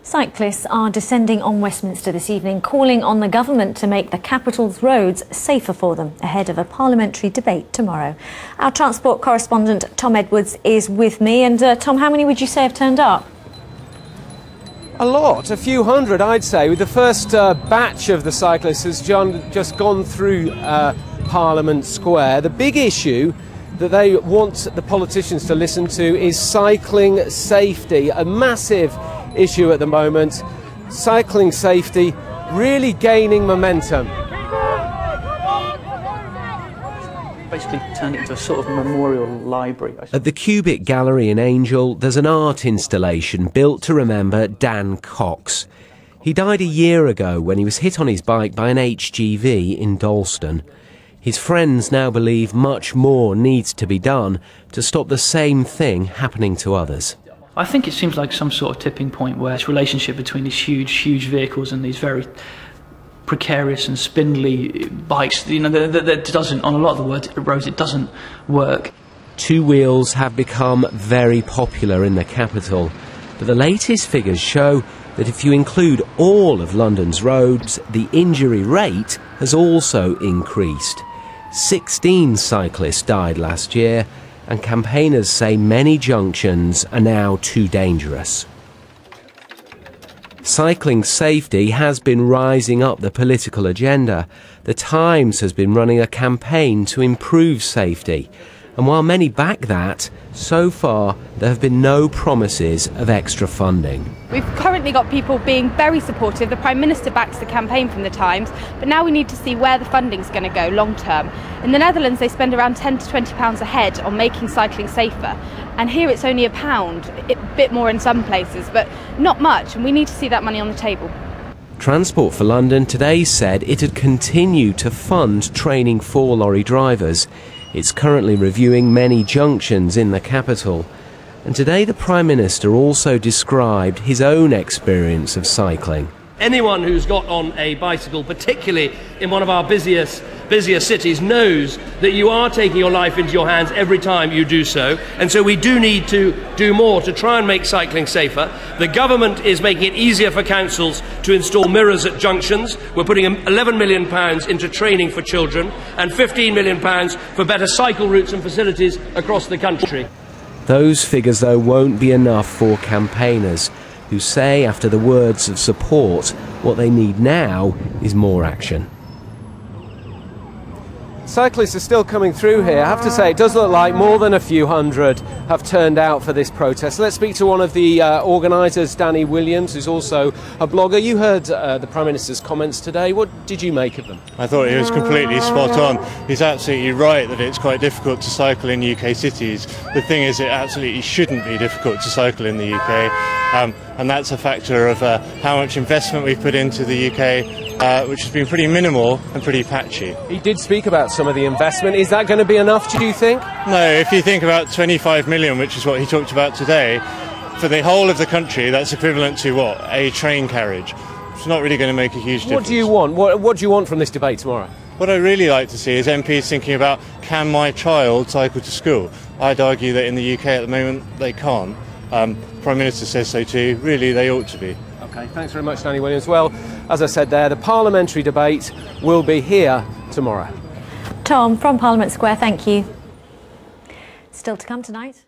Cyclists are descending on Westminster this evening, calling on the government to make the capital's roads safer for them ahead of a parliamentary debate tomorrow. Our transport correspondent Tom Edwards is with me. And Tom, how many would you say have turned up? A lot, a few hundred I'd say. With the first batch of the cyclists has just gone through Parliament Square. The big issue that they want the politicians to listen to is cycling safety, a massive issue at the moment. Cycling safety really gaining momentum. Basically turned it into a sort of memorial library. At the Cubic Gallery in Angel, there's an art installation built to remember Dan Cox. He died a year ago when he was hit on his bike by an HGV in Dalston. His friends now believe much more needs to be done to stop the same thing happening to others. I think it seems like some sort of tipping point where this relationship between these huge vehicles and these very precarious and spindly bikes, you know, that doesn't, on a lot of the roads, it doesn't work. Two wheels have become very popular in the capital, but the latest figures show that if you include all of London's roads, the injury rate has also increased. 16 cyclists died last year, and campaigners say many junctions are now too dangerous. Cycling safety has been rising up the political agenda. The Times has been running a campaign to improve safety. And while many back that, so far there have been no promises of extra funding. We've currently got people being very supportive. The Prime Minister backs the campaign from the Times, but now we need to see where the funding's going to go long term. In the Netherlands, they spend around £10 to £20 a head on making cycling safer. And here it's only £1, a bit more in some places, but not much, and we need to see that money on the table. Transport for London today said it had continued to fund training for lorry drivers. It's currently reviewing many junctions in the capital. And today the Prime Minister also described his own experience of cycling. Anyone who's got on a bicycle, particularly in one of our busier cities, knows that you are taking your life into your hands every time you do so. And so we do need to do more to try and make cycling safer. The government is making it easier for councils to install mirrors at junctions. We're putting £11 million into training for children and £15 million for better cycle routes and facilities across the country. Those figures, though, won't be enough for campaigners, who say after the words of support, what they need now is more action. Cyclists are still coming through here. I have to say, it does look like more than a few hundred have turned out for this protest. Let's speak to one of the organisers, Danny Williams, who's also a blogger. You heard the Prime Minister's comments today. What did you make of them? I thought he was completely spot on. He's absolutely right that it's quite difficult to cycle in UK cities. The thing is, it absolutely shouldn't be difficult to cycle in the UK. And that's a factor of how much investment we've put into the UK, which has been pretty minimal and pretty patchy. He did speak about some of the investment. Is that going to be enough, do you think? No, if you think about 25 million, which is what he talked about today, for the whole of the country, that's equivalent to what? A train carriage. It's not really going to make a huge difference. What do you want? What do you want from this debate tomorrow? What I'd really like to see is MPs thinking about, can my child cycle to school? I'd argue that in the UK at the moment they can't. Prime Minister says so too. Really, they ought to be. OK, thanks very much, Danny Williams. Well, as I said there, the parliamentary debate will be here tomorrow. Tom, from Parliament Square, thank you. Still to come tonight.